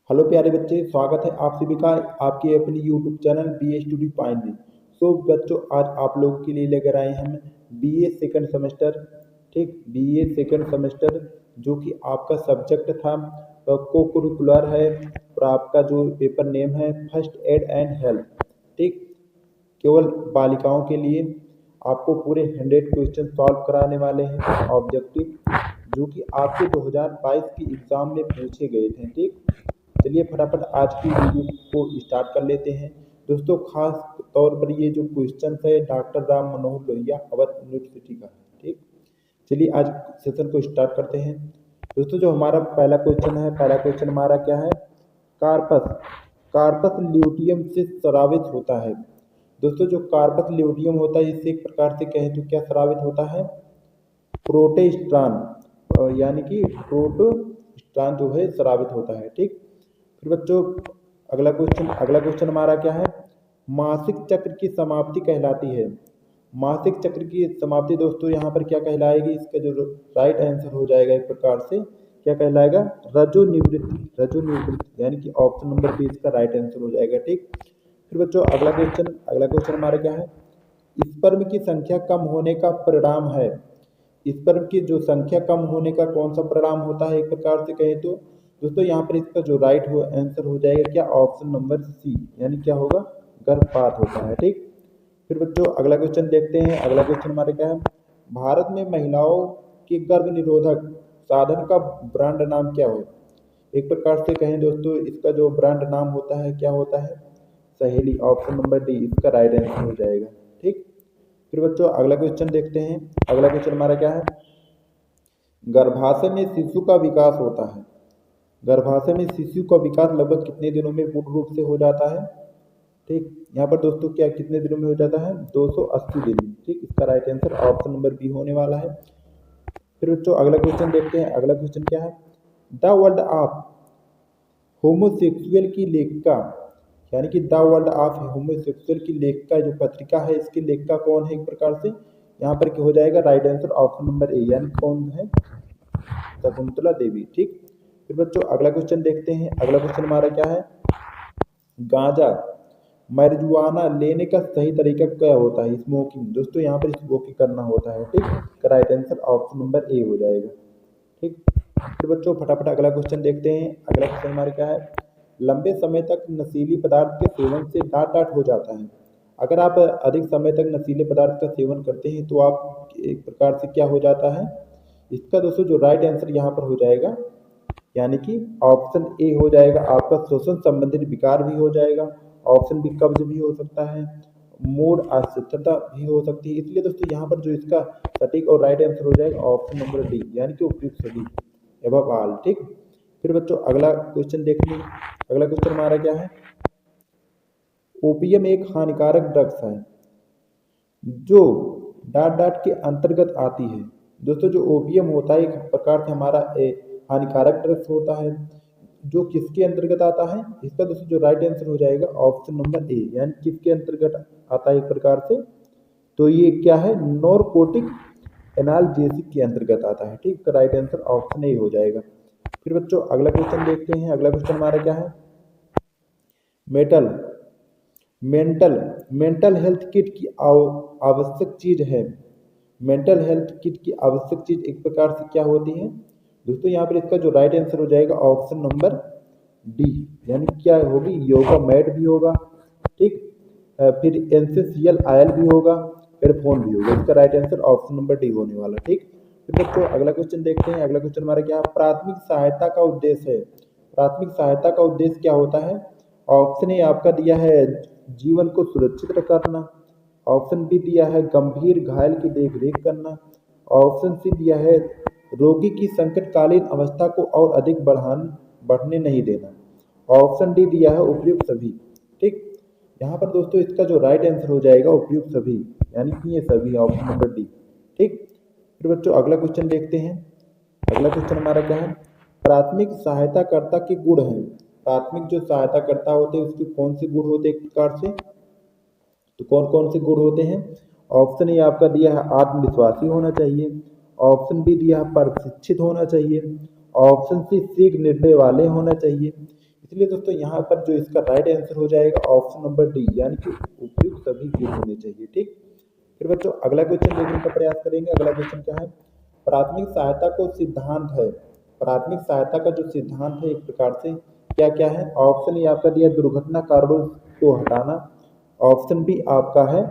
Hello प्यारे बच्चे, स्वागत है आप सभी का आपके अपनी यूट्यूब चैनल बी ए स्टूडी पॉइंट में। सो बच्चों, आज आप लोगों के लिए लेकर आए हम बी ए सेकंड सेमेस्टर। ठीक, बी ए सेकंड सेमेस्टर जो कि आपका सब्जेक्ट था को करिकुलर है, और आपका जो पेपर नेम है फर्स्ट एड एंड हेल्थ। ठीक, केवल बालिकाओं के लिए आपको पूरे 100 क्वेश्चन सॉल्व कराने वाले हैं ऑब्जेक्टिव, जो कि आपके 2022 की एग्ज़ाम में पूछे गए थे। ठीक, चलिए फटाफट आज की वीडियो को स्टार्ट कर लेते हैं। दोस्तों, खास तौर पर ये जो क्वेश्चन है डॉक्टर राम मनोहर लोहिया अवध यूनिवर्सिटी का है। ठीक, चलिए आज सेशन को स्टार्ट करते हैं। दोस्तों, जो हमारा पहला क्वेश्चन हमारा क्या है? कार्पस कार्पस ल्यूटियम से स्रावित होता है। दोस्तों, जो कार्पस ल्यूटियम होता है इससे एक प्रकार से कहें तो क्या स्रावित होता है? प्रोटेस्ट्रान, यानी कि प्रोटोस्ट्रान जो है स्रावित होता है। ठीक, फिर बच्चों अगला क्वेश्चन हमारा क्या है? मासिक चक्र की समाप्ति कहलाती है। मासिक चक्र की समाप्ति दोस्तों यहाँ पर क्या कहलाएगी? इसका जो राइट आंसर हो जाएगा एक प्रकार से क्या कहलाएगा? रजोनिवृत्ति, यानी कि ऑप्शन नंबर बी इसका राइट आंसर हो जाएगा। ठीक, फिर बच्चों अगला क्वेश्चन हमारा क्या है? स्पर्म की संख्या कम होने का परिणाम है। स्पर्म की जो संख्या कम होने का कौन सा परिणाम होता है एक प्रकार से कहें तो? दोस्तों यहाँ पर इसका जो राइट आंसर हो जाएगा क्या? ऑप्शन नंबर सी, यानी क्या होगा? गर्भपात होता है। ठीक, फिर बच्चों अगला क्वेश्चन देखते हैं। अगला क्वेश्चन हमारे क्या है? भारत में महिलाओं के गर्भ निरोधक साधन का ब्रांड नाम क्या हो? एक प्रकार से कहें दोस्तों, इसका जो ब्रांड नाम होता है क्या होता है? सहेली, ऑप्शन नंबर डी इसका राइट आंसर हो जाएगा। ठीक, फिर बच्चों अगला क्वेश्चन देखते हैं। अगला क्वेश्चन हमारा क्या है? गर्भाशय में शिशु का विकास होता है। गर्भाशय में शिशु का विकास लगभग कितने दिनों में पूर्ण रूप से हो जाता है? ठीक, यहाँ पर दोस्तों क्या कितने दिनों में हो जाता है? 280 दिन में। ठीक, इसका right answer option number B होने वाला है। फिर बच्चों अगला क्वेश्चन देखते हैं। अगला क्वेश्चन क्या है? द वर्ल्ड ऑफ होमोसेक्सुअल की लेखिका, यानी कि द वर्ल्ड ऑफ होमोसेक्सुअल की लेखिका जो पत्रिका है इसकी लेखिका कौन है एक प्रकार से? यहाँ पर क्या हो जाएगा? राइट आंसर ऑप्शन नंबर ए, यानी कौन है? शकुंतला देवी। ठीक, फिर बच्चों अगला क्वेश्चन देखते हैं। अगला क्वेश्चन हमारा क्या है? गांजा marijuana लेने का सही तरीका क्या होता है? स्मोकिंग। दोस्तों यहाँ पर स्मोकिंग करना होता है। ठीक, राइट आंसर ऑप्शन नंबर ए हो जाएगा। ठीक, फिर बच्चों फटाफट अगला क्वेश्चन देखते हैं। अगला क्वेश्चन हमारे क्या है? लंबे समय तक नशीली पदार्थ के सेवन से डाट हो जाता है। अगर आप अधिक समय तक नशीले पदार्थ का सेवन करते हैं तो आप एक प्रकार से क्या हो जाता है? इसका दोस्तों जो राइट आंसर यहाँ पर हो जाएगा, यानी कि ऑप्शन ए हो जाएगा, आपका श्वसन संबंधित विकार भी हो जाएगा। ऑप्शन बी कब्ज भी हो सकता है, मूड अस्थिरता भी हो सकती है। इसलिए दोस्तों यहाँ पर जो इसका सटीक और राइट आंसर हो जाएगा ऑप्शन नंबर डी, यानी कि उपयुक्त सभी, एबव ऑल। ठीक, फिर बच्चों अगला क्वेश्चन देख लीजिए। अगला क्वेश्चन हमारा क्या है? ओपियम एक हानिकारक ड्रग्स है जो डाट के अंतर्गत आती है। दोस्तों जो ओपियम होता है एक प्रकार से हमारा हानिकारक ड्रग्स होता है जो किसके अंतर्गत आता है? इसका दोस्तों जो राइट आंसर हो जाएगा ऑप्शन नंबर ए, यानी किसके अंतर्गत आता है एक प्रकार से? तो ये क्या है? नॉर्कोटिक एनाल्जेसिक के अंतर्गत आता है। ठीक, राइट आंसर ऑप्शन ए हो जाएगा। फिर बच्चों अगला क्वेश्चन देखते हैं। अगला क्वेश्चन हमारा क्या है? मेंटल मेंटल हेल्थ किट की आवश्यक चीज है। मेंटल हेल्थ किट की आवश्यक चीज एक प्रकार से क्या होती है? दोस्तों यहाँ पर इसका जो राइट आंसर हो जाएगा ऑप्शन नंबर डी, यानी क्या होगी? योगा मैट भी होगा। ठीक, फिर एसेंशियल ऑयल भी होगा, हेडफोन भी होगा। इसका right answer option number D होने वाला। ठीक, फिर बच्चों अगला क्वेश्चन देखते हैं। अगला क्वेश्चन हमारा क्या है? प्राथमिक सहायता का उद्देश्य है। प्राथमिक सहायता का उद्देश्य क्या होता है? ऑप्शन ए आपका दिया है जीवन को सुरक्षित करना। ऑप्शन बी दिया है गंभीर घायल की देखरेख करना। ऑप्शन सी दिया है रोगी की संकटकालीन अवस्था को और अधिक बढ़ने नहीं देना। ऑप्शन डी दिया है उपयुक्त सभी। ठीक, यहाँ पर दोस्तों इसका जो राइट आंसर हो जाएगा उपयुक्त सभी, यानी कि ये सभी, ऑप्शन नंबर डी। ठीक, फिर बच्चों अगला क्वेश्चन देखते हैं। अगला क्वेश्चन हमारा क्या है? प्राथमिक सहायताकर्ता के गुण हैं। प्राथमिक जो सहायताकर्ता होते हैं उसके कौन से गुण होते हैं एक प्रकार से? तो कौन कौन से गुण होते हैं? ऑप्शन ए आपका दिया है आत्मविश्वासी होना चाहिए। ऑप्शन बी दिया है प्रशिक्षित होना चाहिए। ऑप्शन सी शीघ्र निर्णय वाले होना चाहिए। इसलिए दोस्तों यहाँ पर जो इसका राइट आंसर हो जाएगा ऑप्शन नंबर डी, यानी कि उपयुक्त सभी गुण होने चाहिए। ठीक, फिर बच्चों अगला क्वेश्चन देखने का प्रयास करेंगे। अगला क्वेश्चन क्या है, प्राथमिक सहायता को सिद्धांत है, प्राथमिक सहायता का जो सिद्धांत है एक प्रकार से क्या क्या है। ऑप्शन ए आपका दिया दुर्घटना कारणों को हटाना, ऑप्शन बी आपका है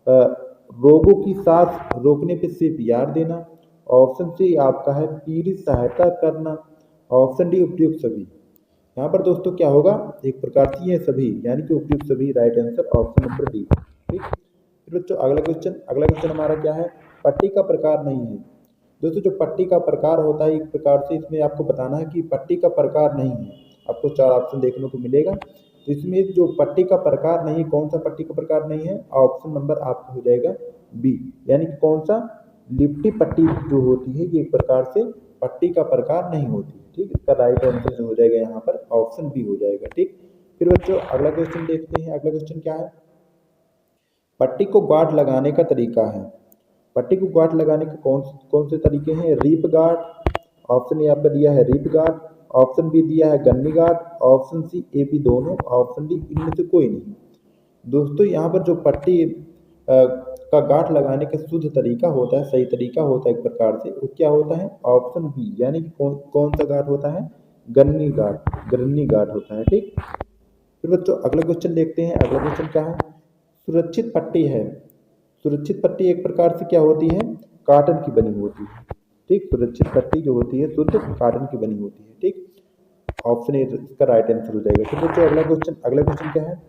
रोगों की सांस रोकने पे सीपीआर देना, ऑप्शन सी आपका है पीड़ित सहायता करना, ऑप्शन डी उपयुक्त सभी। यहाँ पर दोस्तों क्या होगा, एक प्रकार से ये सभी यानी कि उपयुक्त सभी, right answer option number D. ठीक, फिर बच्चों अगला क्वेश्चन हमारा क्या है, पट्टी का प्रकार नहीं है। दोस्तों जो पट्टी का प्रकार होता है एक प्रकार से इसमें आपको बताना है कि पट्टी का प्रकार नहीं है। आपको 4 ऑप्शन देखने को मिलेगा, तो इसमें जो पट्टी का प्रकार नहीं, कौन सा पट्टी का प्रकार नहीं है, ऑप्शन नंबर आपका हो जाएगा बी, यानी कि कौन सा, लिपटी पट्टी जो होती है ये एक प्रकार से पट्टी का प्रकार नहीं होती। ठीक, इसका राइट आंसर जो हो जाएगा यहाँ पर ऑप्शन बी हो जाएगा। ठीक, फिर बच्चों अगला क्वेश्चन देखते हैं। अगला क्वेश्चन क्या है, पट्टी को गांठ लगाने का तरीका है। पट्टी को गांठ लगाने के कौन कौन से तरीके हैं, रीप गांठ, ऑप्शन ए आपका दिया है रीप गांठ, ऑप्शन बी दिया है गन्नी गांठ, ऑप्शन सी ए बी दोनों, ऑप्शन डी इनमें से कोई नहीं। दोस्तों यहाँ पर जो पट्टी का गांठ लगाने का शुद्ध तरीका होता है, सही तरीका होता है एक प्रकार से, वो क्या होता है, ऑप्शन बी, यानी कि कौन सा गांठ होता है, गन्नी गांठ होता है। ठीक, फिर बच्चों अगला क्वेश्चन देखते हैं। अगला क्वेश्चन क्या है, सुरक्षित पट्टी है। सुरक्षित पट्टी एक प्रकार से क्या होती है, काटन की बनी होती है। ठीक, सुरक्षित पट्टी जो होती है शुद्ध काटन की बनी होती है। ठीक, ऑप्शन ए इसका राइट आंसर हो जाएगा। फिर बच्चों अगला क्वेश्चन क्या है,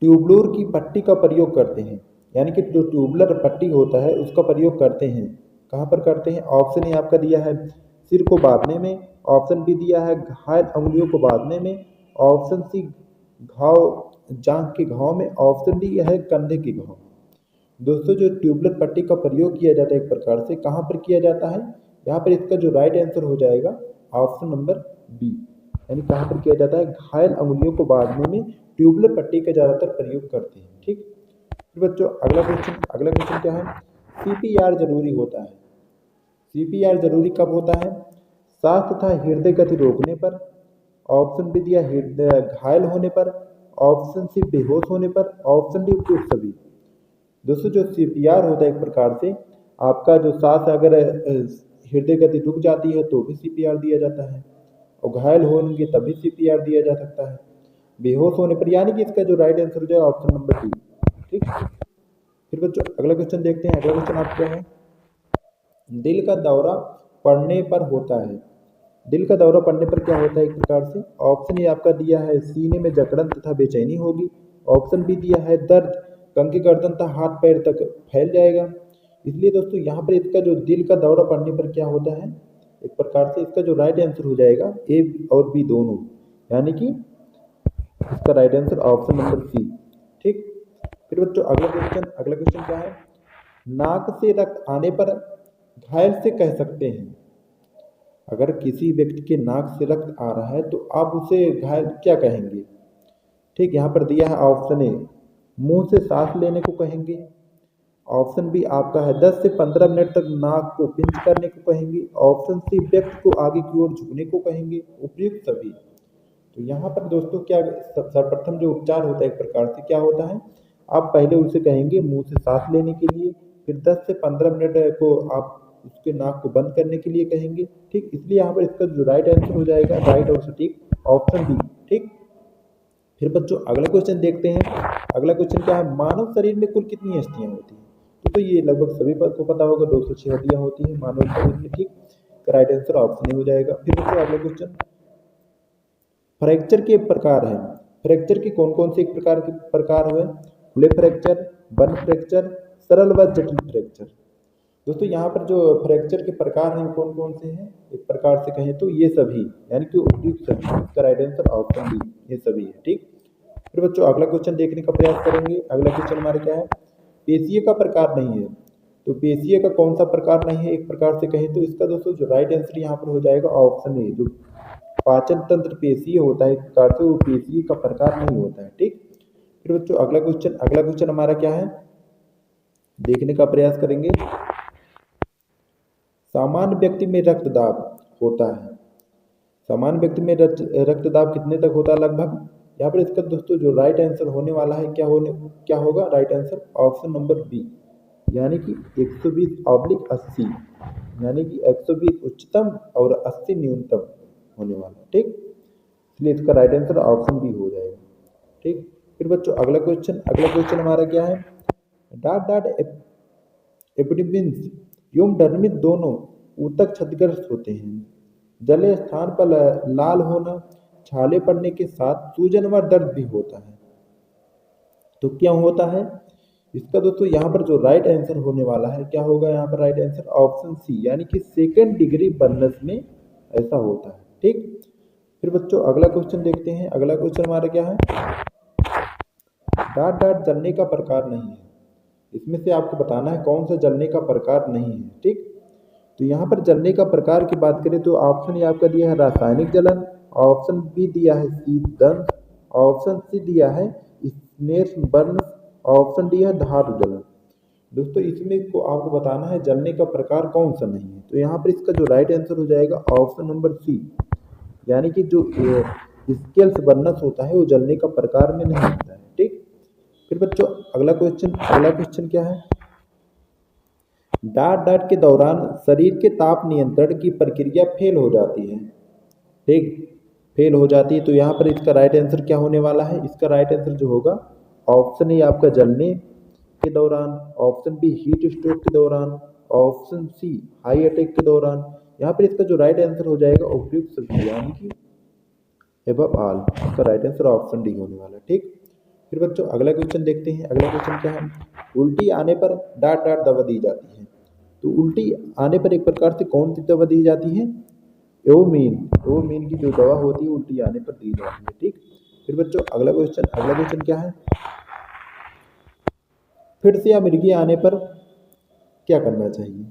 ट्यूबलर की पट्टी का प्रयोग करते हैं, यानी कि जो ट्यूबलर पट्टी होता है उसका प्रयोग करते हैं, कहाँ पर करते हैं। ऑप्शन ए आपका दिया है सिर को बांधने में, ऑप्शन बी दिया है घायल अंगुलियों को बांधने में, ऑप्शन सी जांघ के घाव में, ऑप्शन डी है कंधे के घाव। दोस्तों जो ट्यूबलर पट्टी का प्रयोग किया जाता है एक प्रकार से कहाँ पर किया जाता है, यहाँ पर इसका जो राइट आंसर हो जाएगा ऑप्शन नंबर बी, यानी कहाँ पर किया जाता है, घायल अंगुलियों को बांधने में ट्यूबलर पट्टी का ज़्यादातर प्रयोग करते हैं। ठीक, फिर बच्चों अगला क्वेश्चन क्या है, सीपीआर जरूरी होता है। सीपीआर जरूरी कब होता है, सांस तथा हृदय गति रोकने पर, ऑप्शन बी दिया हृदय घायल होने पर, ऑप्शन सी बेहोश होने पर, ऑप्शन डी उपयुक्त सभी। दोस्तों जो सीपीआर होता है एक प्रकार से आपका जो सांस अगर हृदय गति रुक जाती है तो भी सीपीआर दिया जाता है, और घायल होंगे तभी सीपीआर दिया जा सकता है, बेहोश होने पर, यानी कि इसका जो राइट आंसर हो जाएगा ऑप्शन नंबर डी। ठीक, फिर बच्चों अगला क्वेश्चन देखते हैं। अगला क्वेश्चन आपका क्या है, दिल का दौरा पड़ने पर होता है। दिल का दौरा पड़ने पर क्या होता है एक प्रकार से, ऑप्शन ए आपका दिया है सीने में जकड़न तथा बेचैनी होगी, ऑप्शन बी दिया है दर्द कंके गर्दन तथा हाथ पैर तक फैल जाएगा। इसलिए दोस्तों यहाँ पर इसका जो दिल का दौरा पड़ने पर क्या होता है, एक प्रकार से इसका जो राइट आंसर हो जाएगा ए और बी दोनों, यानी कि इसका right answer option number C. ठीक, फिर बच्चों अगला क्वेश्चन क्या है, नाक से रक्त आने पर घायल से कह सकते हैं। अगर किसी व्यक्ति के नाक से रक्त आ रहा है तो आप उसे घायल क्या कहेंगे। ठीक, यहाँ पर दिया है ऑप्शन ए मुंह से सांस लेने को कहेंगे, ऑप्शन बी आपका है 10 से 15 मिनट तक नाक को पिंच करने को कहेंगे, ऑप्शन सी व्यक्ति को आगे की ओर झुकने को कहेंगे, उपयुक्त सभी। तो यहाँ पर दोस्तों क्या सर्वप्रथम जो उपचार होता है एक प्रकार से क्या होता है, आप पहले उसे कहेंगे मुंह से सांस लेने के लिए, फिर 10 से 15 मिनट को आप उसके नाक को बंद करने के लिए कहेंगे। ठीक, इसलिए यहाँ पर इसका जो राइट आंसर हो जाएगा राइट और सटीक ऑप्शन बी। ठीक, फिर बच्चों अगला क्वेश्चन देखते हैं। अगला क्वेश्चन क्या है, मानव शरीर में कुल कितनी अस्थियां होती हैं। तो ये लगभग सभी को पता होगा 206 हड्डियां होती हैं मानव शरीर में। ठीक, राइट आंसर ऑप्शन ए हो जाएगा। फिर बच्चों अगला क्वेश्चन, फ्रैक्चर के प्रकार हैं। फ्रैक्चर के कौन कौन से एक प्रकार हुए, खुले फ्रैक्चर, बंद फ्रैक्चर, सरल व जटिल फ्रैक्चर। दोस्तों यहाँ पर जो फ्रैक्चर के प्रकार हैं कौन कौन से हैं, एक प्रकार से कहें तो ये सभी, यानी कि उपयुक्त सभी, इसका राइट आंसर ऑप्शन बी, ये सभी है। ठीक, फिर बच्चों अगला क्वेश्चन देखने का प्रयास करेंगे। अगला क्वेश्चन हमारा क्या है, पेशीय का प्रकार नहीं है। तो पेशीय का कौन सा प्रकार नहीं है एक प्रकार से कहें तो इसका दोस्तों जो राइट आंसर यहाँ पर हो जाएगा ऑप्शन ए, जो पाचन तंत्र पेशीय होता है एक प्रकार से, वो पेशीय का प्रकार नहीं होता है। ठीक, फिर बच्चों अगला क्वेश्चन हमारा क्या है देखने का प्रयास करेंगे। सामान्य व्यक्ति में रक्तदाब होता है। सामान्य व्यक्ति में रक्तदाब कितने तक होता है लगभग। यहाँ पर इसका दोस्तों जो राइट आंसर होने वाला है क्या होगा right answer option number B, यानी कि 120/80, यानी कि 120 उच्चतम और 80 न्यूनतम होने वाला है। ठीक, इसलिए इसका राइट आंसर ऑप्शन बी हो जाएगा। ठीक, फिर बच्चों अगला क्वेश्चन हमारा क्या है, डाट डाट एपिडेमिक्स एवं डर्मित दोनों ऊतक क्षतिग्रस्त होते हैं। जले स्थान पर लाल होना, छाले पड़ने के साथ सूजन व दर्द भी होता है। तो क्या होता है इसका दोस्तों, यहाँ पर जो राइट आंसर होने वाला है क्या होगा, यहाँ पर राइट आंसर ऑप्शन सी, यानी कि सेकेंड डिग्री बर्नस में ऐसा होता है। ठीक, फिर बच्चों अगला क्वेश्चन देखते हैं। अगला क्वेश्चन हमारा क्या है, डाट डाट जलने का प्रकार नहीं है, इसमें से आपको बताना है कौन सा जलने का प्रकार नहीं है। ठीक, तो यहाँ पर जलने का प्रकार की बात करें तो ऑप्शन ए आपका दिया है रासायनिक जलन, ऑप्शन बी दिया है शीतदंश, ऑप्शन सी दिया है स्नेश बर्न, ऑप्शन डी है धातु जलन। दोस्तों इसमें को आपको बताना है जलने का प्रकार कौन सा नहीं है। तो यहाँ पर इसका जो राइट आंसर हो जाएगा ऑप्शन नंबर सी, यानी कि जो स्केल्स बर्नस होता है वो जलने का प्रकार में नहीं होता है। ठीक, फिर बच्चों अगला क्वेश्चन क्या है, डाट डाट के दौरान शरीर के ताप नियंत्रण की प्रक्रिया फेल हो जाती है। ठीक, फेल हो जाती है, तो यहाँ पर इसका राइट आंसर क्या होने वाला है, इसका राइट आंसर जो होगा ऑप्शन ए आपका जलने के दौरान, ऑप्शन बी हीट स्ट्रोक के दौरान, ऑप्शन सी हाई अटैक के दौरान। यहाँ पर इसका जो राइट आंसर हो जाएगा उपयुक्त सभी, यानी कि एबव ऑल, इसका राइट आंसर ऑप्शन डी होने वाला है। ठीक, फिर बच्चों अगला क्वेश्चन देखते हैं। अगला क्वेश्चन क्या है, उल्टी आने पर डाट डाट दवा दी जाती है। तो उल्टी आने पर एक प्रकार से कौन सी दवा दी जाती है, एवोमीन की जो दवा होती है उल्टी आने पर दी जाती है। ठीक, फिर बच्चों अगला क्वेश्चन क्या है, फिर से या मिर्गी आने पर क्या करना चाहिए।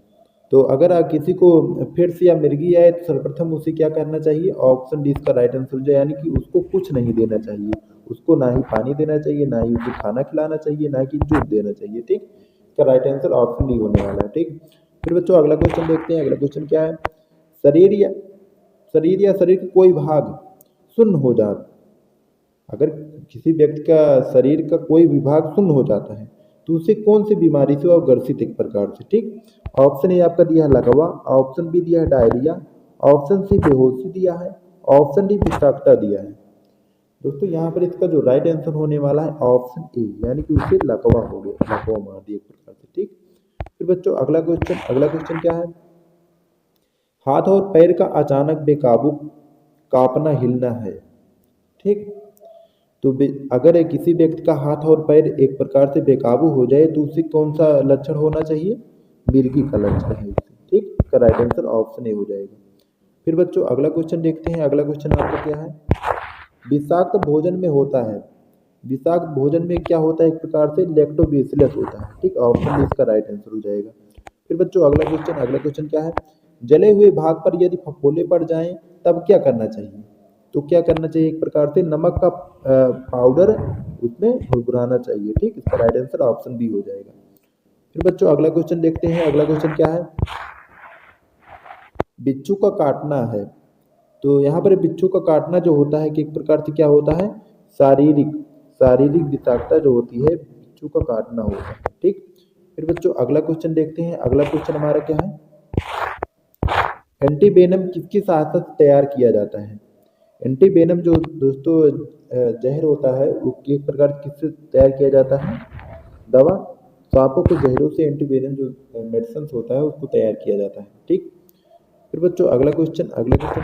तो अगर किसी को फिर से या मिर्गी आए तो सर्वप्रथम उसे क्या करना चाहिए, ऑप्शन डी इसका राइट आंसर हो जाए, यानी कि उसको कुछ नहीं देना चाहिए, उसको ना ही पानी देना चाहिए, ना ही उसे खाना खिलाना चाहिए, ना कि जूस देना चाहिए। ठीक, इसका राइट आंसर ऑप्शन डी होने वाला है। ठीक, फिर बच्चों अगला क्वेश्चन देखते हैं। अगला क्वेश्चन क्या है, शरीर या शरीर का कोई भाग शून्य हो जाता, अगर किसी व्यक्ति का शरीर का कोई विभाग शून्य हो जाता है तो उसे कौन सी बीमारी से वह ग्रसित एक प्रकार से। ठीक, ऑप्शन ए आपका दिया है लकवा, ऑप्शन बी दिया है डायरिया, ऑप्शन सी बेहोशी दिया है, ऑप्शन डी विषाक्तता दिया है। दोस्तों यहाँ पर इसका जो राइट आंसर होने वाला है ऑप्शन ए, यानी कि उसे लकवा हो गया, लकवा मार दिया एक प्रकार से। ठीक, फिर बच्चों अगला क्वेश्चन क्या है, हाथ और पैर का अचानक बेकाबू कांपना हिलना है। ठीक, तो अगर किसी व्यक्ति का हाथ और पैर एक प्रकार से बेकाबू हो जाए तो उसे कौन सा लक्षण होना चाहिए, मिर्गी का लक्षण है उसे। ठीक, इसका राइट आंसर ऑप्शन ए हो जाएगा। फिर बच्चों अगला क्वेश्चन देखते हैं। अगला क्वेश्चन आपका क्या है, विषाक्त भोजन में होता है, विषाक्त भोजन में क्या होता है, एक प्रकार से लैक्टोबैसिलस होता है। ठीक, ऑप्शन डी इसका राइट आंसर हो जाएगा। फिर बच्चों अगला क्वेश्चन क्या है, जले हुए भाग पर यदि फफोले पड़ जाएं तब क्या करना चाहिए। तो क्या करना चाहिए, एक प्रकार से नमक का पाउडर उसमें भुरभुराना चाहिए। ठीक, इसका राइट आंसर ऑप्शन बी हो जाएगा। फिर बच्चों अगला क्वेश्चन देखते हैं। अगला क्वेश्चन क्या है, बिच्छू का काटना है। तो यहाँ पर बिच्छू का काटना जो होता है कि एक प्रकार से क्या होता है, शारीरिक विषाक्तता जो होती है बिच्छू का काटना होता है। ठीक, फिर बच्चों अगला क्वेश्चन देखते हैं। अगला क्वेश्चन हमारा क्या है, एंटीवेनम किसकी सहायता से तैयार किया जाता है। एंटीवेनम जो दोस्तों जहर होता है वो एक प्रकार किससे तैयार किया जाता है, दवा, सांपों के जहरों से एंटीवेनम जो मेडिसिन होता है उसको तैयार किया जाता है। ठीक, फिर बच्चों अगला क्वेश्चन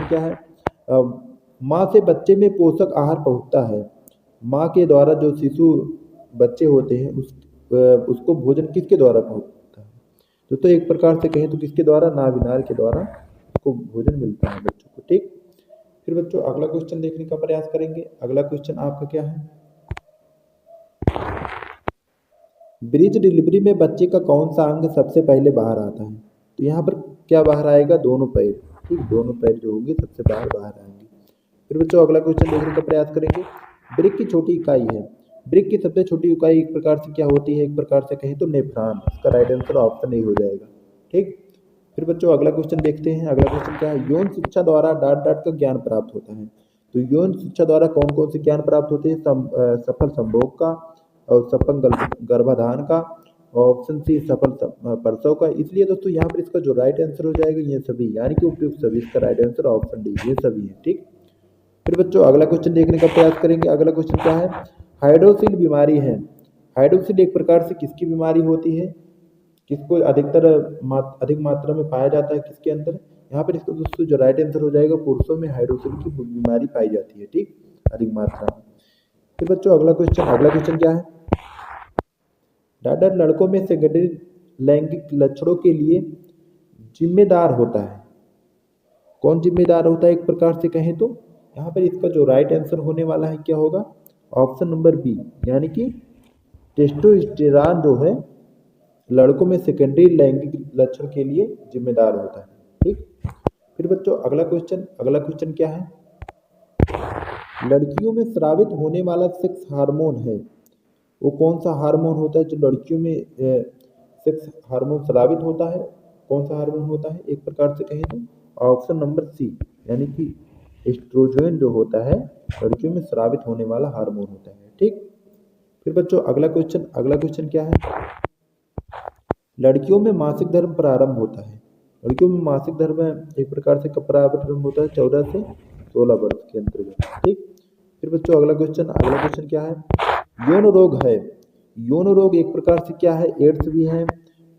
क्या है, माँ से बच्चे में पोषक आहार पहुँचता है, माँ के द्वारा जो शिशु बच्चे होते हैं उसको भोजन किसके द्वारा पहुँचता है। दोस्तों एक प्रकार से कहें तो किसके द्वारा, नाभिनार के द्वारा उसको भोजन मिलता है बच्चों को। ठीक, फिर बच्चों अगला क्वेश्चन देखने का प्रयास करेंगे। अगला क्वेश्चन आपका क्या है, ब्रीच डिलीवरी में बच्चे का कौन सा अंग सबसे पहले बाहर आता है। तो यहाँ पर क्या बाहर आएगा, दोनों पैर। ठीक, दोनों पैर जो होंगे सबसे बाहर आएंगे। फिर बच्चों अगला क्वेश्चन देखने का प्रयास करेंगे, ब्रिक की छोटी इकाई है, ब्रिक की सबसे छोटी इकाई एक प्रकार से क्या होती है, एक प्रकार से कहें तो नेफ्रॉन। इसका राइट आंसर ऑप्शन ए हो जाएगा। ठीक, फिर बच्चों अगला क्वेश्चन देखते हैं। अगला क्वेश्चन क्या है, यौन शिक्षा द्वारा डाट डाट का ज्ञान प्राप्त होता है। तो यौन शिक्षा द्वारा कौन कौन से ज्ञान प्राप्त होते हैं, सफल संभोग का और सफल गर्भाधान का, ऑप्शन सी सफल प्रसव का। इसलिए दोस्तों यहाँ पर इसका जो राइट आंसर हो जाएगा ये सभी, यानी कि उपयुक्त सभी, इसका राइट आंसर ऑप्शन डी ये सभी है। ठीक, फिर बच्चों अगला क्वेश्चन देखने का प्रयास करेंगे। अगला क्वेश्चन क्या है, हाइड्रोसिल बीमारी है। हाइड्रोसिल एक प्रकार से किसकी बीमारी होती है, किसको अधिक मात्रा में पाया जाता है, किसके अंदर। यहाँ पर इसका दोस्तों जो राइट आंसर हो जाएगा, पुरुषों में हाइड्रोसिल की बीमारी पाई जाती है। ठीक, अधिक मात्रा में। फिर बच्चों अगला क्वेश्चन क्या है, डाटा लड़कों में सेकेंडरी लैंगिक लक्षणों के लिए जिम्मेदार होता है। कौन जिम्मेदार होता है एक प्रकार से कहें तो, यहाँ पर इसका जो राइट आंसर होने वाला है क्या होगा, ऑप्शन नंबर बी, यानी कि टेस्टोस्टेरॉन जो है लड़कों में सेकेंडरी लैंगिक लक्षण के लिए जिम्मेदार होता है। ठीक, फिर बच्चों अगला क्वेश्चन क्या है, लड़कियों में स्रावित होने वाला सेक्स हार्मोन है, वो कौन सा हार्मोन होता है जो लड़कियों में सेक्स हार्मोन स्रावित होता है, कौन सा हार्मोन होता है एक प्रकार से कहें तो, ऑप्शन नंबर सी, यानी कि एस्ट्रोजन जो होता है लड़कियों में स्रावित होने वाला हार्मोन होता है। ठीक, फिर बच्चों अगला क्वेश्चन क्या है, लड़कियों में मासिक धर्म प्रारंभ होता है। लड़कियों में मासिक धर्म एक प्रकार से कब प्रारंभ होता है, 14 से 16 वर्ष के अंतर्गत। ठीक, फिर बच्चों अगला क्वेश्चन क्या है, यौन रोग है। यौन रोग एक प्रकार से क्या है, एड्स भी है,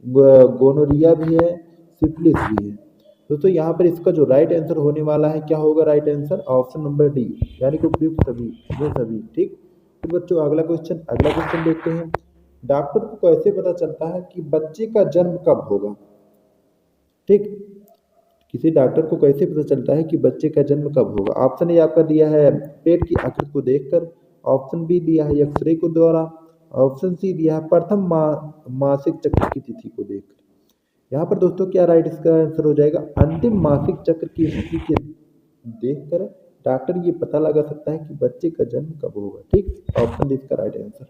गोनोरिया भी है, सिफिलिस भी है। दोस्तों यहाँ पर इसका जो राइट आंसर होने वाला है क्या होगा, right answer option number D, यानी कि उपयुक्त सभी ये सभी। ठीक, फिर बच्चों अगला क्वेश्चन देखते हैं, डॉक्टर को कैसे पता चलता है कि बच्चे का जन्म कब होगा। ठीक, किसी डॉक्टर को कैसे पता चलता है कि बच्चे का जन्म कब होगा। ऑप्शन ए आपका दिया है पेट की आकृति को देखकर, ऑप्शन बी दिया है एक्सरे को द्वारा, ऑप्शन सी दिया है प्रथम मासिक चक्र की तिथि को देखकर। यहाँ पर दोस्तों क्या राइट इसका आंसर हो जाएगा, अंतिम मासिक चक्र की स्थिति के देखकर डॉक्टर ये पता लगा सकता है कि बच्चे का जन्म कब होगा। ठीक, ऑप्शन डी इसका राइट आंसर।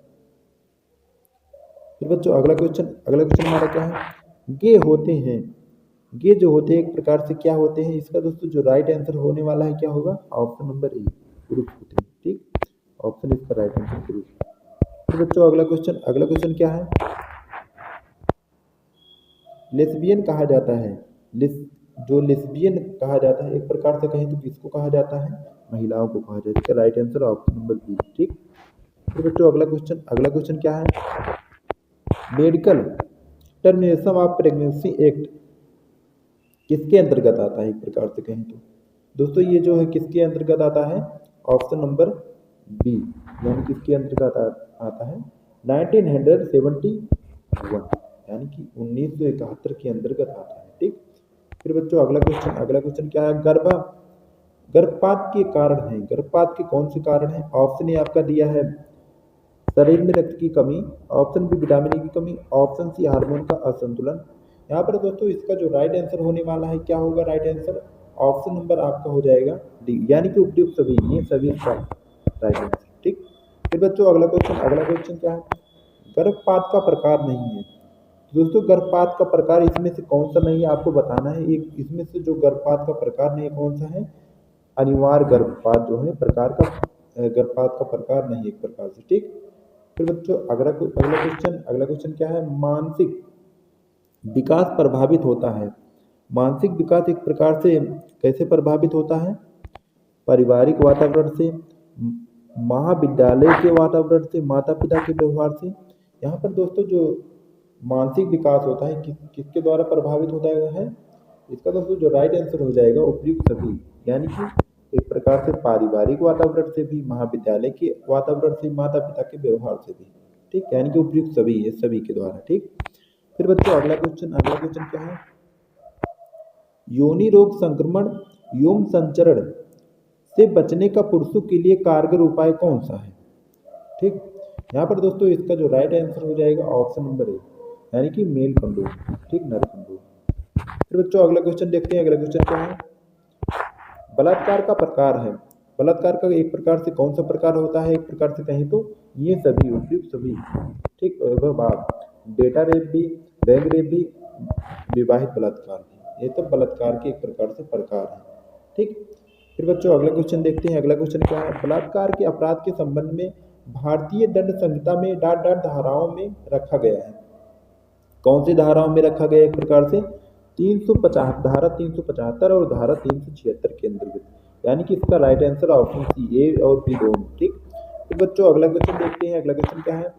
फिर बच्चों अगला क्वेश्चन हमारा क्या है, गे होते हैं। गे जो होते हैं एक प्रकार से क्या होते हैं, इसका दोस्तों जो राइट आंसर होने वाला है क्या होगा, ऑप्शन नंबर ए, पुरुष होते हैं। ठीक, ऑप्शन इसका राइट आंसर पुरुष। फिर बच्चों अगला क्वेश्चन क्या है, लेस्बियन कहा जाता है। जो लेस्बियन कहा जाता है एक प्रकार से कहें तो किसको कहा जाता है, महिलाओं को कहा जाता है। इसका right answer option number B. ठीक, फिर बच्चों अगला क्वेश्चन क्या है, medical termination of pregnancy act किसके अंतर्गत आता है एक प्रकार से कहें तो। दोस्तों ये जो है किसके अंतर्गत आता है, ऑप्शन नंबर बी, यानी किसके अंतर्गत आता है, 1971, यानी कि 1971 के अंतर्गत आता है। ठीक, फिर बच्चों अगला क्वेश्चन क्या है, गर्भपात के कारण है। गर्भपात के कौन से कारण है, ऑप्शन ए आपका दिया है शरीर में रक्त की कमी, ऑप्शन बी विटामिन ए की कमी, ऑप्शन सी हार्मोन का असंतुलन। यहाँ पर दोस्तों इसका जो राइट आंसर होने वाला है क्या होगा, राइट आंसर ऑप्शन नंबर आपका हो जाएगा डी, यानी कि उपयुक्त सभी, ये सभी राइट आंसर। ठीक, फिर बच्चों अगला क्वेश्चन क्या है, गर्भपात का प्रकार नहीं है। दोस्तों गर्भपात का प्रकार इसमें से कौन सा नहीं है आपको बताना है। एक इसमें से जो गर्भपात का प्रकार नहीं है कौन सा है, अनिवार्य गर्भपात जो है प्रकार का गर्भपात का प्रकार नहीं एक प्रकार से। ठीक, फिर बच्चों अगला क्वेश्चन क्या है, मानसिक विकास प्रभावित होता है। मानसिक विकास एक प्रकार से कैसे प्रभावित होता है, पारिवारिक वातावरण से, महाविद्यालय के वातावरण से, माता पिता के व्यवहार से। यहाँ पर दोस्तों जो मानसिक विकास होता है किसके द्वारा प्रभावित होता है, इसका दोस्तों जो राइट आंसर हो जाएगा उपयुक्त सभी, यानी कि एक प्रकार से पारिवारिक वातावरण से भी, महाविद्यालय के वातावरण से, माता पिता के व्यवहार से भी। ठीक, यानी कि उपयुक्त सभी ये सभी के द्वारा। ठीक, फिर बच्चों अगला क्वेश्चन क्या है, योनि रोग संक्रमण यौन संचरण से बचने का पुरुषों के लिए कारगर उपाय कौन सा है। ठीक, यहाँ पर दोस्तों इसका जो राइट आंसर हो जाएगा ऑप्शन नंबर ए, यानी कि मेल कंडोम। ठीक, नर कंडोम। फिर बच्चों अगला क्वेश्चन देखते हैं। अगला क्वेश्चन क्या है, बलात्कार का प्रकार है। बलात्कार का एक प्रकार से कौन सा प्रकार होता है एक प्रकार से कहें तो, ये सभी उपयुक्त सभी। ठीक, डेटा रेप भी, बैंक रेप भी, विवाहित बलात्कार भी। ये तो बलात्कार के एक प्रकार से प्रकार है। ठीक। फिर बच्चों अगला क्वेश्चन देखते हैं। अगला क्वेश्चन क्या है? बलात्कार के अपराध के संबंध में भारतीय दंड संहिता में डाट डाट धाराओं में रखा गया है। कौन सी धाराओं में रखा गया? एक प्रकार से 350 धारा 375 और धारा 376 के अंतर्गत, यानी कि इसका right answer option C, A और बी दोनों। ठीक। तो बच्चों अगला क्वेश्चन देखते हैं। अगला क्वेश्चन क्या है?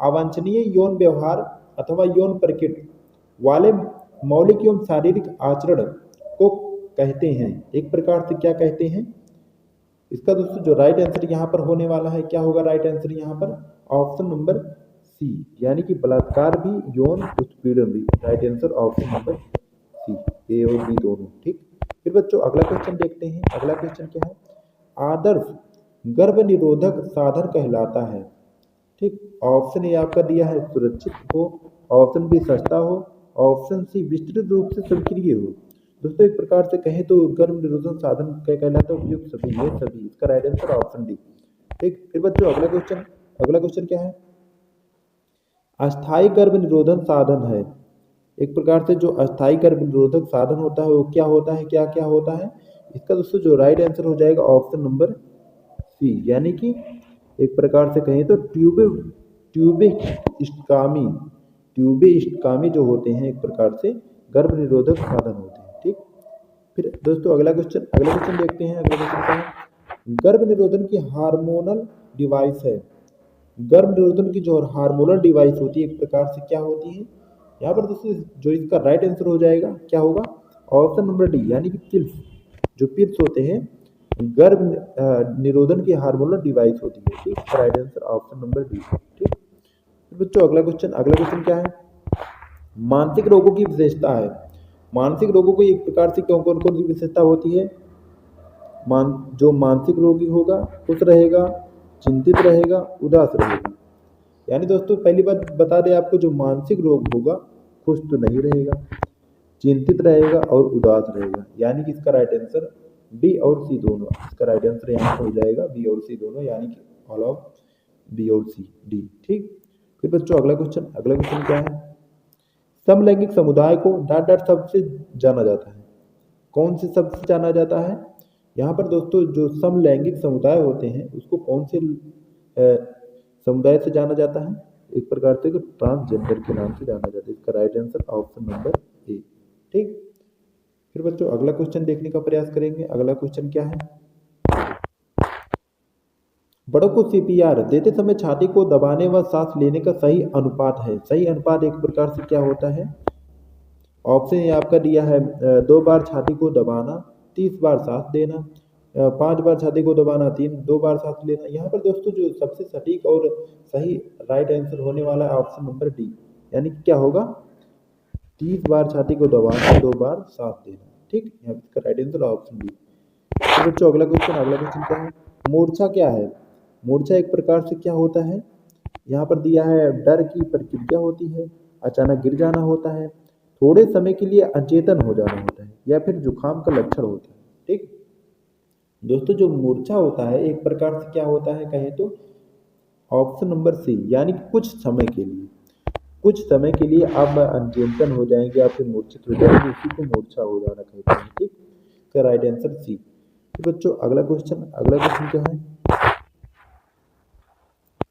अवांछनीय यौन व्यवहार अथवा यौन प्रकृति वाले मौलिक एवं शारीरिक आचरण को कहते हैं, एक प्रकार से क्या कहते हैं? इसका दोस्तों जो राइट आंसर यहाँ पर होने वाला है, क्या होगा राइट आंसर यहाँ पर? ऑप्शन नंबर सी, यानी कि बलात्कार भी यौन उत्पीड़न भी। Right answer option number C, A और बी दोनों। ठीक। फिर बच्चों अगला क्वेश्चन देखते हैं। अगला क्वेश्चन क्या है? आदर्श गर्भ निरोधक साधन कहलाता है। ठीक। ऑप्शन ए आपका दिया है सुरक्षित हो, ऑप्शन बी सस्ता हो, ऑप्शन सी विस्तृत रूप से स्वीकार्य हो। दोस्तों एक प्रकार से कहें तो गर्भ निरोधक साधन क्या कहलाता है? उपयुक्त सभी, ये सभी। इसका राइट आंसर ऑप्शन डी। ठीक। फिर बच्चों अगला क्वेश्चन क्या है? अस्थायी गर्भ निरोधन साधन है। एक प्रकार से जो अस्थायी गर्भ निरोधक साधन होता है वो क्या होता है? क्या क्या होता है? इसका दोस्तों जो राइट आंसर हो जाएगा ऑप्शन नंबर सी, यानी कि एक प्रकार से कहें तो ट्यूबेस्टकामी जो होते हैं एक प्रकार से गर्भ निरोधक साधन होते हैं। ठीक। फिर दोस्तों अगला क्वेश्चन देखते हैं। अगला क्वेश्चन क्या है? गर्भ निरोधन की हार्मोनल डिवाइस है। गर्भ निरोधन की जो हार्मोनल डिवाइस होती है एक प्रकार से क्या होती है? यहाँ पर दोस्तों जो इसका राइट आंसर हो जाएगा क्या होगा? ऑप्शन नंबर डी, यानी कि पिल्स। जो पिल्स होते हैं गर्भ निरोधन की हार्मोनल डिवाइस होती है। ठीक। Right answer option number D. ठीक। बच्चों अगला क्वेश्चन क्या है? मानसिक रोगों की विशेषता है। मानसिक रोगों को एक प्रकार से कौन कौन सी विशेषता होती है? जो मानसिक रोगी होगा खुश रहेगा, चिंतित रहेगा, उदास रहेगा। यानी दोस्तों पहली बात बता दें आपको, जो मानसिक रोग होगा खुश तो नहीं रहेगा, चिंतित रहेगा और उदास रहेगा। यानी कि इसका राइट आंसर बी और सी दोनों। इसका राइट आंसर यहाँ पर हो जाएगा बी और सी दोनों, यानी कि ऑल ऑफ बी और सी, डी। ठीक। फिर बच्चों अगला क्वेश्चन क्या है? समलैंगिक समुदाय को डाट डाट शब्द से जाना जाता है। कौन से शब्द से जाना जाता है? यहाँ पर दोस्तों जो समलैंगिक समुदाय होते हैं उसको कौन से समुदाय से जाना जाता है? एक प्रकार से ट्रांसजेंडर के नाम से जाना जाता है। इसका राइट आंसर ऑप्शन नंबर ए। ठीक। फिर बच्चों अगला क्वेश्चन देखने का प्रयास करेंगे। अगला क्वेश्चन क्या है? बड़ों को सीपीआर देते समय छाती को दबाने व सांस लेने का सही अनुपात है। सही अनुपात एक प्रकार से क्या होता है? ऑप्शन ये आपका दिया है 2 बार छाती को दबाना, 30 बार सांस देना, 5 बार छाती को दबाना, 2 बार सांस लेना। यहाँ पर दोस्तों जो सबसे सटीक और सही राइट आंसर होने वाला है ऑप्शन नंबर डी, यानी कि क्या होगा? 30 बार छाती को दबाना, 2 बार सांस देना। ठीक। यहाँ इसका राइट आंसर ऑप्शन डी। तो बच्चों अगला क्वेश्चन क्या है? मूर्छा क्या है? मूर्छा एक प्रकार से क्या होता है? यहाँ पर दिया है डर की प्रतिक्रिया होती है, अचानक गिर जाना होता है, थोड़े समय के लिए अचेतन हो जाना होता है, या फिर जुकाम का लक्षण होता है। ठीक। दोस्तों जो मूर्छा होता है एक प्रकार से क्या होता है कहें तो ऑप्शन नंबर सी, यानी कि कुछ समय के लिए आप अचेतन हो जाएंगे, आप फिर मूर्छित हो जाएंगे, इसी को मूर्छा हो जाना कहते हैं। ठीक। इसका राइट आंसर सी। तो बच्चों अगला क्वेश्चन क्या है?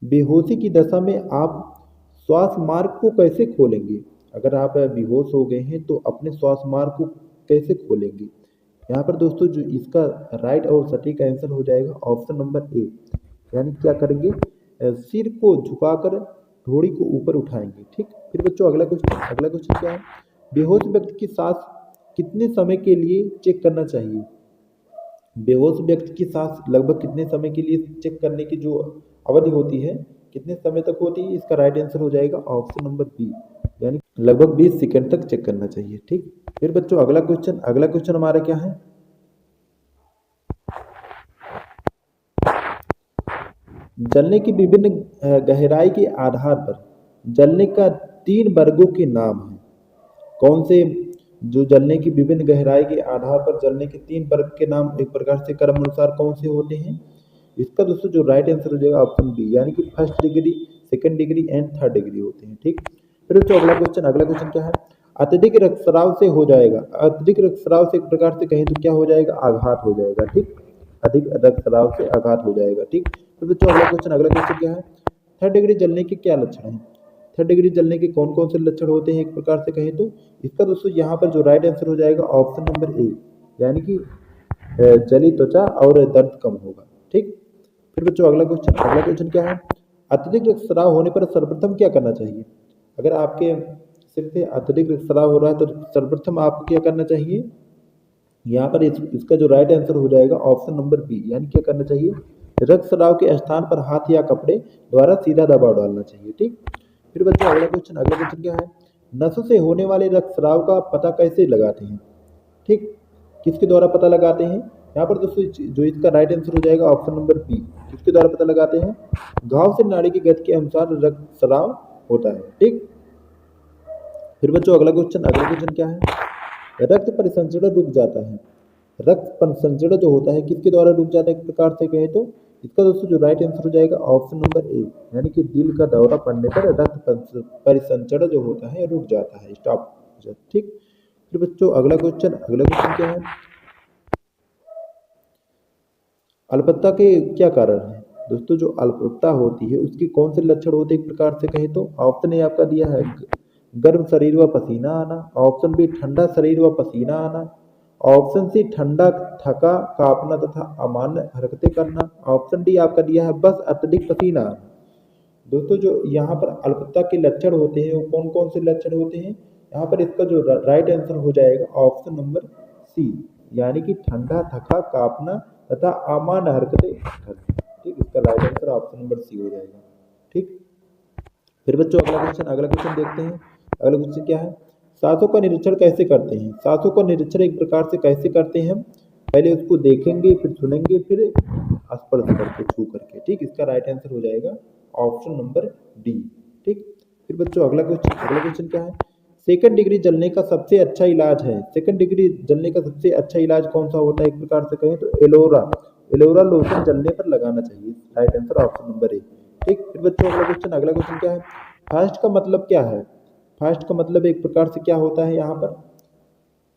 बेहोशी की दशा में आप श्वास मार्ग को कैसे खोलेंगे? अगर आप बेहोश हो गए हैं तो अपने श्वास मार्ग को कैसे खोलेंगे? यहाँ पर दोस्तों जो इसका राइट और सटीक आंसर हो जाएगा ऑप्शन नंबर ए, यानी क्या करेंगे? सिर को झुकाकर थोड़ी को ऊपर उठाएंगे। ठीक। फिर बच्चों अगला क्वेश्चन क्या है? बेहोश व्यक्ति की सांस कितने समय के लिए चेक करना चाहिए? बेहोश व्यक्ति की सांस लगभग कितने समय के लिए चेक करने की जो अवधि होती है, कितने समय तक होती है? इसका राइट आंसर हो जाएगा ऑप्शन नंबर बी, यानी लगभग 20 सेकंड तक चेक करना चाहिए। ठीक। फिर बच्चों अगला क्वेश्चन हमारा क्या है? जलने की विभिन्न गहराई के आधार पर जलने का 3 वर्गों के नाम है। कौन से? जो जलने की विभिन्न गहराई के आधार पर जलने के 3 वर्ग के नाम एक प्रकार से क्रम अनुसार कौन से होते हैं? इसका दोस्तों जो राइट आंसर हो जाएगा ऑप्शन बी, यानी कि first degree, second degree and third degree होते हैं। ठीक। फिर दोस्तों अगला क्वेश्चन क्या है? अत्यधिक रक्तस्राव से हो जाएगा। अत्यधिक रक्तस्राव से एक प्रकार से कहें तो क्या हो जाएगा, आघात हो जाएगा। ठीक, अधिक रक्तस्राव से आघात हो जाएगा। ठीक, तो बच्चों अगला क्वेश्चन क्या है, थर्ड डिग्री जलने के क्या लक्षण हैं। थर्ड डिग्री जलने के कौन कौन से लक्षण होते हैं एक प्रकार से कहें तो, इसका दोस्तों यहाँ पर जो राइट आंसर हो जाएगा ऑप्शन नंबर ए, यानी कि जली त्वचा और दर्द कम होगा। ठीक, फिर बच्चों अगला क्वेश्चन क्या है, अत्यधिक रक्तस्राव होने पर सर्वप्रथम क्या करना चाहिए। अगर आपके सिर से अत्यधिक रक्तस्राव हो रहा है तो सर्वप्रथम आपको क्या करना चाहिए, यहाँ पर इसका जो राइट आंसर हो जाएगा ऑप्शन नंबर बी, यानी क्या करना चाहिए, रक्तस्राव के स्थान पर हाथ या कपड़े द्वारा सीधा दबाव डालना चाहिए। ठीक, फिर बच्चों अगला क्वेश्चन क्या है, नसों से होने वाले रक्तस्राव का पता कैसे लगाते हैं। ठीक, किसके द्वारा पता लगाते हैं, यहाँ पर दोस्तों जो इसका राइट आंसर हो जाएगा ऑप्शन नंबर बी, किसके द्वारा पता लगाते हैं, घाव से नाड़ी की गति के अनुसार रक्तस्राव होता है। ठीक, फिर बच्चों अगला क्वेश्चन क्या है, रक्त परिसंचरण रुक जाता है। रक्त परिसंचरण जो होता है किसके द्वारा रुक जाता है एक प्रकार से कहें तो, इसका दोस्तों जो राइट आंसर हो जाएगा ऑप्शन नंबर ए, यानी कि दिल का दौरा पड़ने पर रक्त परिसंचरण जो होता है रुक जाता है, स्टॉप हो जाता है। ठीक, फिर बच्चों अगला क्वेश्चन क्या है, अल्पता के क्या कारण है। दोस्तों जो अल्पता होती है उसकी कौन से लक्षण होते हैं एक प्रकार से कहें तो, ऑप्शन ए आपका दिया है गर्म शरीर व पसीना आना, ऑप्शन बी ठंडा शरीर व पसीना आना, ऑप्शन सी ठंडा थका कांपना तथा अमान्य हरकतें करना, ऑप्शन डी आपका दिया है बस अत्यधिक पसीना आना। दोस्तों जो यहाँ पर अल्पता के लक्षण होते हैं वो कौन कौन से लक्षण होते हैं, यहाँ पर इसका जो राइट आंसर हो जाएगा ऑप्शन नंबर सी, यानी कि ठंडा थका कांपना तथा अमान्य हरकतें करना। ठीक, इसका right answer option number C हो जाएगा। ठीक, फिर बच्चों अगला क्वेश्चन देखते हैं। अगला क्वेश्चन क्या है, सांसों का निरीक्षण कैसे करते हैं। सांसों का निरीक्षण एक प्रकार से कैसे करते हैं, हम पहले उसको देखेंगे फिर सुनेंगे फिर स्पर्श करके छू करके। ठीक, इसका राइट आंसर हो जाएगा ऑप्शन नंबर डी। ठीक, फिर बच्चों अगला क्वेश्चन क्या है, सेकंड डिग्री जलने का सबसे अच्छा इलाज है। सेकंड डिग्री जलने का सबसे अच्छा इलाज कौन सा होता है एक प्रकार से कहें तो एलोरा लोशन जलने पर लगाना चाहिए। राइट आंसर ऑप्शन नंबर ए। ठीक, फिर बच्चों अगला क्वेश्चन क्या है, फास्ट का मतलब क्या है। फास्ट का मतलब एक प्रकार से क्या होता है यहाँ पर,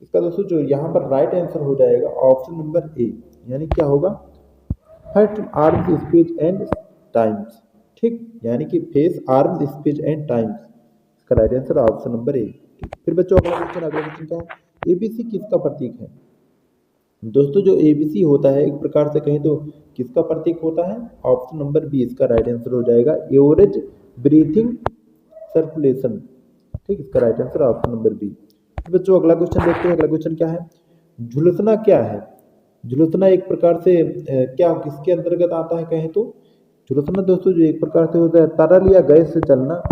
इसका दोस्तों जो यहाँ पर राइट आंसर हो जाएगा ऑप्शन नंबर ए, यानी क्या होगा, first arms speed and times. ठीक, यानी कि face arms speed and times, इसका right answer option number A. फिर बच्चों अगला क्वेश्चन क्या है, एबीसी किसका प्रतीक है। दोस्तों जो एबीसी होता है एक प्रकार से कहें तो किसका प्रतीक होता है, ऑप्शन नंबर बी, इसका राइट आंसर हो जाएगा एवरेज ब्रीथिंग सर्कुलेशन। ठीक, इसका right answer option number B. बच्चों अगला क्वेश्चन देखते हैं। अगला क्वेश्चन क्या है, झुलसना क्या है। झुलसना एक प्रकार से क्या किसके अंतर्गत आता है कहें तो, झुलसना दोस्तों जो एक प्रकार से होता है तरल या गैस से चलना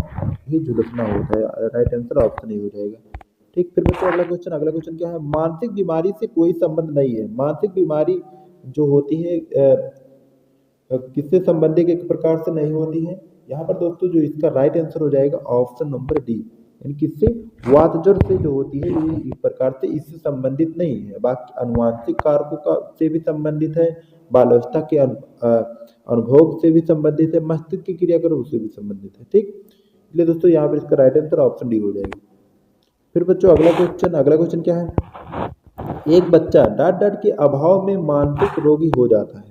ही झुलसना होता है। राइट आंसर ऑप्शन ही हो जाएगा। ठीक, फिर बच्चों अगला क्वेश्चन क्या है, मानसिक बीमारी से कोई संबंध नहीं है। मानसिक बीमारी जो होती है किससे संबंधित एक प्रकार से नहीं होती है। यहाँ पर दोस्तों जो इसका राइट आंसर हो जाएगा ऑप्शन नंबर डी, यानी किससे, वातजड़ से जो होती है ये इस प्रकार से इससे संबंधित नहीं है। बाकी अनुवांशिक कारकों का से भी संबंधित है, बाल्यावस्था के अनुभोग से भी संबंधित है, मस्तिष्क की क्रिया करो उससे भी संबंधित है। ठीक, इसलिए दोस्तों यहाँ पर इसका राइट आंसर ऑप्शन डी हो जाएगा। फिर बच्चों अगला क्वेश्चन क्या है, एक बच्चा डांट के अभाव में मानसिक रोगी हो जाता है।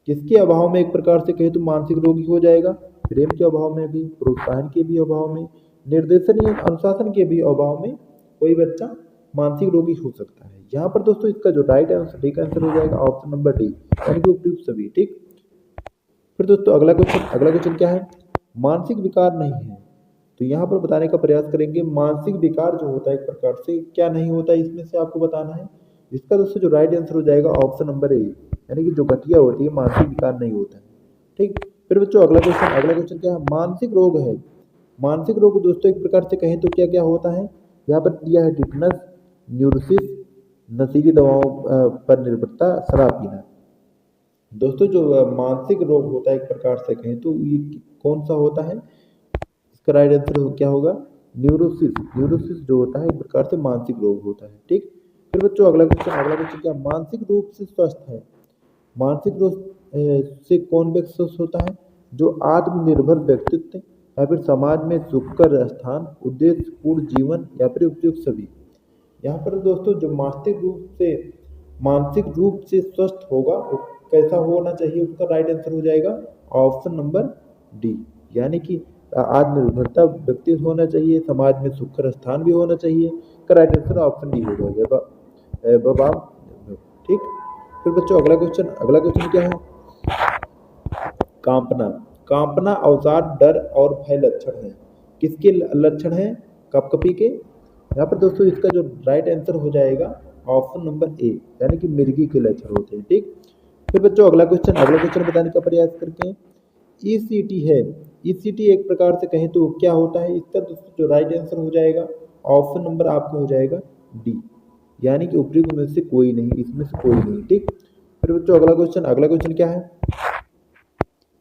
किसके अभाव में एक प्रकार से कहे तो मानसिक रोगी हो जाएगा, प्रेम के अभाव में भी, प्रोत्साहन के भी अभाव में, निर्देशन या अनुशासन के भी अभाव में कोई बच्चा मानसिक रोगी हो सकता है। यहाँ पर दोस्तों इसका जो राइट आंसर हो जाएगा ऑप्शन नंबर डी, यानी कि उपयुक्त सभी। ठीक, फिर दोस्तों अगला क्वेश्चन क्या है, मानसिक विकार नहीं है। तो यहाँ पर बताने का प्रयास करेंगे मानसिक विकार जो होता है एक प्रकार से क्या नहीं होता है, इसमें से आपको बताना है। इसका दोस्तों जो राइट आंसर हो जाएगा ऑप्शन नंबर ए, यानी कि जो घटिया होती है मानसिक विकार नहीं होता है। ठीक, फिर बच्चों अगला क्वेश्चन क्या है, मानसिक रोग है। मानसिक रोग दोस्तों एक प्रकार से कहें तो क्या क्या होता है, यहाँ पर दिया है टिटनस, न्यूरोसिस, नशीली दवाओं पर निर्भरता, शराब पीना। दोस्तों जो मानसिक रोग होता है एक प्रकार से कहें तो ये कौन सा होता है, इसका राइट आंसर क्या होगा, न्यूरोसिस जो होता है एक प्रकार से मानसिक रोग होता है। ठीक, फिर बच्चों अगला क्वेश्चन क्या, मानसिक रूप से स्वस्थ है। मानसिक रूप से कौन व्यक्ति स्वस्थ होता है, जो आत्मनिर्भर व्यक्तित्व, या फिर समाज में सुखकर स्थान, उद्देश्यपूर्ण जीवन या फिर उपयुक्त सभी। यहाँ पर दोस्तों जो मानसिक रूप से स्वस्थ होगा वो कैसा होना चाहिए, उसका राइट आंसर हो जाएगा ऑप्शन नंबर डी, यानी कि आत्मनिर्भरता व्यक्ति होना चाहिए, समाज में सुखकर स्थान भी होना चाहिए। का राइट आंसर ऑप्शन डी हो जाएगा बाबा। ठीक। फिर बच्चों अगला क्वेश्चन क्या है? कांपना। कांपना अवसाद, डर और भय लक्षण है। किसके लक्षण है? कपकपी के। यहाँ पर दोस्तों इसका जो राइट आंसर हो जाएगा ऑप्शन नंबर ए, यानी कि मिर्गी के लक्षण होते हैं। ठीक। फिर बच्चों अगला क्वेश्चन बताने का प्रयास करते हैं। ईसीटी है, ईसीटी एक प्रकार से कहें तो क्या होता है? इसका दोस्तों जो राइट आंसर हो जाएगा ऑप्शन नंबर आपको हो जाएगा डी, यानी कि उपयुक्त में से कोई नहीं, इसमें से कोई नहीं। ठीक। फिर बच्चों अगला क्वेश्चन क्या है?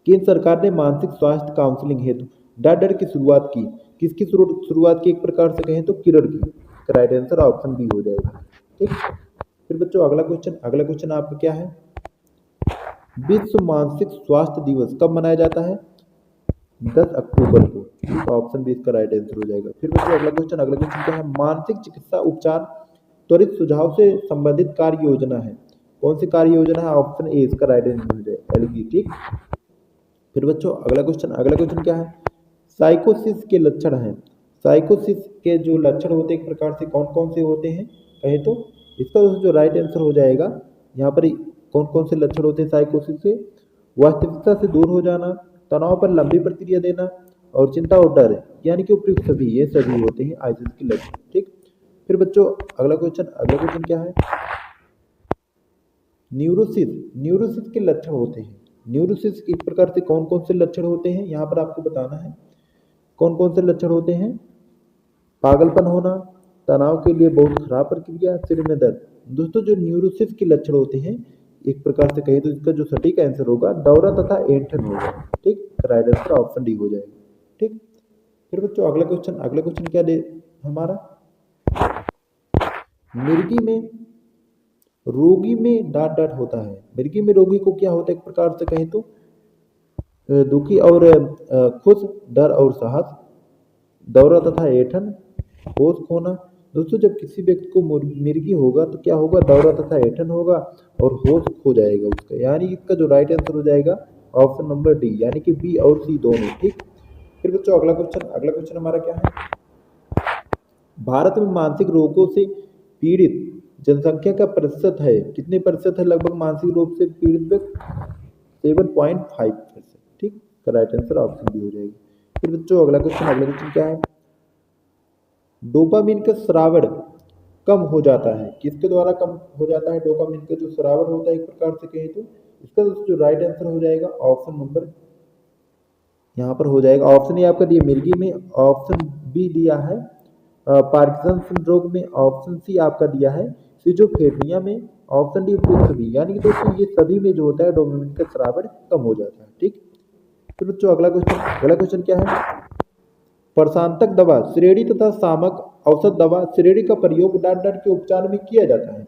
केंद्र सरकार ने मानसिक स्वास्थ्य काउंसलिंग हेतु डर की शुरुआत की। किसकी शुरुआत की? एक प्रकार से कहें तो किरण की। राइट आंसर ऑप्शन बी हो जाएगा। ठीक। फिर बच्चों अगला क्वेश्चन आपका क्या है? विश्व मानसिक स्वास्थ्य दिवस कब मनाया जाता है? 10 अक्टूबर को। ऑप्शन बी इसका राइट आंसर हो जाएगा। फिर बच्चों अगला क्वेश्चन क्या है? मानसिक चिकित्सा उपचार त्वरित सुझाव से संबंधित कार्य योजना है। कौन सी कार्य योजना है? ऑप्शन ए इसका राइट आंसर हो जाएगा, एलगी। ठीक। फिर बच्चों अगला क्वेश्चन क्या है? साइकोसिस के लक्षण हैं। साइकोसिस के जो लक्षण होते हैं एक प्रकार से कौन कौन से होते हैं कहें तो? इसका जो राइट आंसर हो जाएगा यहाँ पर कौन कौन से लक्षण होते हैं साइकोसिस के? वास्तविकता से दूर हो जाना, तनाव पर लंबी प्रतिक्रिया देना और चिंता और डर, यानी कि उपयुक्त सभी, ये सभी होते हैं आइसिस के लक्षण। ठीक। फिर बच्चों अगला क्वेश्चन क्या है? न्यूरोसिस के लक्षण होते हैं। न्यूरोसिस एक प्रकार से कौन कौन से लक्षण होते हैं यहाँ पर आपको बताना है। कौन कौन से लक्षण होते हैं? पागलपन होना, तनाव के लिए बहुत खराब प्रतिक्रिया, सिर में दर्द। दोस्तों जो न्यूरोसिस के लक्षण होते हैं एक प्रकार से कहें तो इसका जो सटीक आंसर होगा दौरा तथा ऐंठन होगा। ठीक। राइट आंसर ऑप्शन डी हो जाएगा। ठीक। फिर बच्चों अगला क्वेश्चन क्या दे हमारा? मिर्गी में रोगी में डांट होता है। मिर्गी में रोगी को क्या होता है एक प्रकार से कहें तो? दुखी और खुश, डर और साहस, दौरा तथा ऐंठन, होश खोना। दोस्तों जब किसी व्यक्ति को मिर्गी होगा तो क्या होगा? दौरा तथा ऐंठन होगा और होश खो जाएगा उसका, यानी इसका जो राइट आंसर हो जाएगा ऑप्शन नंबर डी, यानी कि बी और सी दोनों। ठीक। फिर बच्चों अगला क्वेश्चन हमारा क्या है? भारत में मानसिक रोगों से पीड़ित जनसंख्या का प्रतिशत है, कितने प्रतिशत है लगभग मानसिक रोग से पीड़ित व्यक्ति? 7.5%। ठीक। राइट आंसर ऑप्शन बी हो जाएगी। फिर बच्चों अगला क्वेश्चन क्या है? डोपामिन का स्रावण कम हो जाता है। किसके द्वारा कम हो जाता है डोपामिन का जो स्रावण होता है एक प्रकार से कहें तो? इसका जो राइट आंसर हो जाएगा ऑप्शन नंबर यहाँ पर हो जाएगा, ऑप्शन ए आपका दिया मिर्गी में, ऑप्शन बी दिया है पार्किंसन सिंड्रोम में, ऑप्शन सी आपका दिया है सिजोफ्रेनिया में, ऑप्शन डी उपयुक्त सभी, यानी कि दोस्तों ये सभी में जो होता है डोपामिन का स्रावण कम हो जाता है। ठीक। फिर बच्चों अगला क्वेश्चन क्या है? प्रशांतक दवा श्रेणी तथा सामक औसत दवा श्रेणी का प्रयोग डर के उपचार में किया जाता है।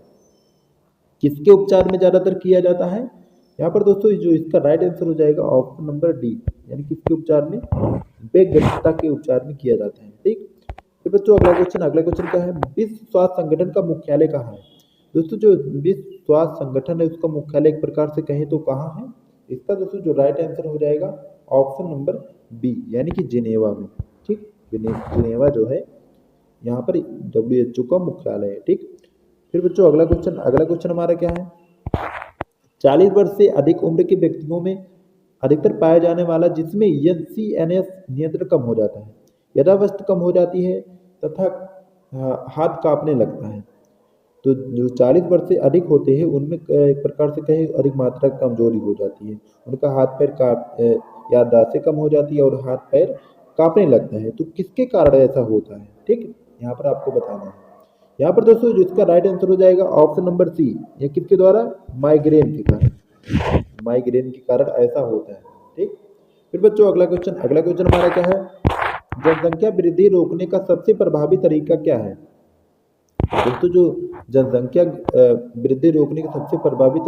किसके उपचार में ज्यादातर किया जाता है? यहाँ पर दोस्तों जो इसका राइट आंसर हो जाएगा ऑप्शन नंबर डी, यानी किसके उपचार में? बेग्रस्तता के उपचार में किया जाता है। ठीक। फिर बच्चों अगला क्वेश्चन क्या है? विश्व स्वास्थ्य संगठन का मुख्यालय कहाँ है? दोस्तों जो विश्व स्वास्थ्य संगठन है उसका मुख्यालय एक प्रकार से कहें तो कहाँ है? इसका दोस्तों जो राइट आंसर हो जाएगा ऑप्शन नंबर बी, यानी कि जिनेवा में। ठीक। जिनेवा जो है यहाँ पर WHO का मुख्यालय है। ठीक। फिर बच्चों अगला क्वेश्चन हमारा क्या है? 40 वर्ष से अधिक उम्र के व्यक्तियों में अधिकतर पाया जाने वाला जिसमें NCNS नियंत्रण कम हो जाता है, यथावस्था कम हो जाती है तथा हाथ कांपने लगता है। तो जो 40 वर्ष से अधिक होते हैं उनमें एक प्रकार से कहें अधिक मात्रा कमजोरी हो जाती है, उनका हाथ पैर याददाश्त कम हो जाती है और हाथ पैर कांपने लगता है। तो किसके कारण ऐसा होता है? ठीक। यहाँ पर आपको बताना है। यहाँ पर दोस्तों जिसका राइट आंसर हो जाएगा ऑप्शन नंबर सी, या किसके द्वारा? माइग्रेन के कारण। माइग्रेन के कारण ऐसा होता है। ठीक। फिर बच्चों अगला क्वेश्चन हमारा क्या है? जनसंख्या वृद्धि रोकने का सबसे प्रभावी तरीका क्या है? दोस्तों जो जनसंख्या वृद्धि रोकने का सबसे प्रभावी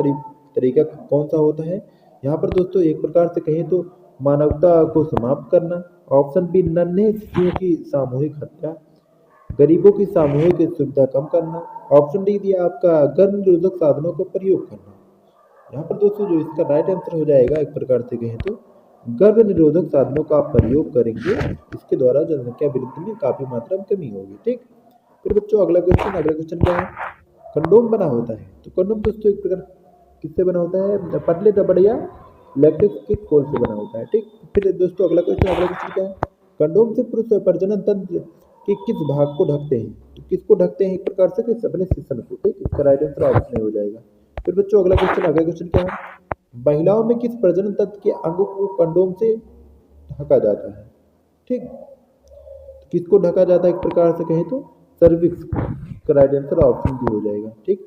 तरीका कौन सा होता है? यहाँ पर दोस्तों एक प्रकार से कहें तो मानवता को समाप्त करना, ऑप्शन बी नन्हे शिशुओं की सामूहिक हत्या, गरीबों की सामूहिक सुविधा कम करना। ऑप्शन डी दिया आपका गर्भ निरोधक साधनों का प्रयोग करना। यहाँ पर दोस्तों जो इसका राइट आंसर हो जाएगा एक प्रकार से कहें तो गर्भ निरोधक साधनों का आप प्रयोग करेंगे, इसके द्वारा जनसंख्या वृद्धि में काफी मात्रा में कमी होगी। ठीक, फिर बच्चों अगला क्वेश्चन क्या है, कंडोम बना होता है। तो कंडोम दोस्तों एक प्रकार किससे बना होता है, पतले रबड़ या लैटेक्स के खोल से बना होता है। ठीक, फिर दोस्तों अगला क्वेश्चन क्या है, कंडोम से पुरुष प्रजनन तंत्र के किस भाग को ढकते हैं। तो किसको ढकते हैं एक प्रकार से, किस अपने शिशन को। ठीक, इसका राइट आंसर ऑप्शन हो जाएगा। फिर बच्चों अगला क्वेश्चन क्या है, महिलाओं में किस प्रजनन तंत्र के अंगों को कंडोम से ढका जाता है। ठीक, तो किसको ढका जाता है एक प्रकार से कहें तो सर्विक्स का राइट आंसर ऑप्शन बी हो जाएगा। ठीक,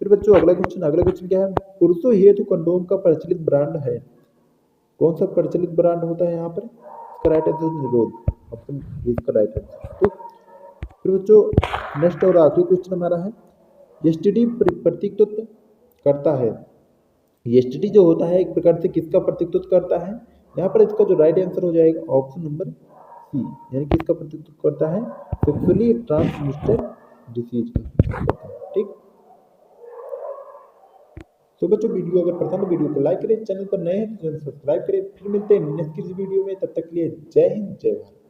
फिर बच्चों अगला क्वेश्चन क्या है, पुरुषों हेतु कंडोम का प्रचलित ब्रांड है। कौन सा प्रचलित ब्रांड होता है यहाँ पर, इसका राइट आंसर निरोध, ऑप्शन बी इसका राइट आंसर। ठीक, फिर बच्चों नेक्स्ट और आखिरी क्वेश्चन हमारा है, एसटीडी प्रतीकत्व करता है। एसटीडी जो होता है एक प्रकार से किसका प्रतीकत्व करता है। यहाँ पर इसका जो राइट आंसर हो जाएगा ऑप्शन नंबर सी, यानी किसका प्रतीकत्व करता है, सेक्सुअली ट्रांसमिटेड डिसीज का। ठीक, तो बच्चों वीडियो अगर पसंद, वीडियो को लाइक करें, चैनल पर नए हैं तो चैनल सब्सक्राइब करें। फिर मिलते हैं नेक्स्ट वीडियो में, तब तक के लिए जय हिंद जय भारत।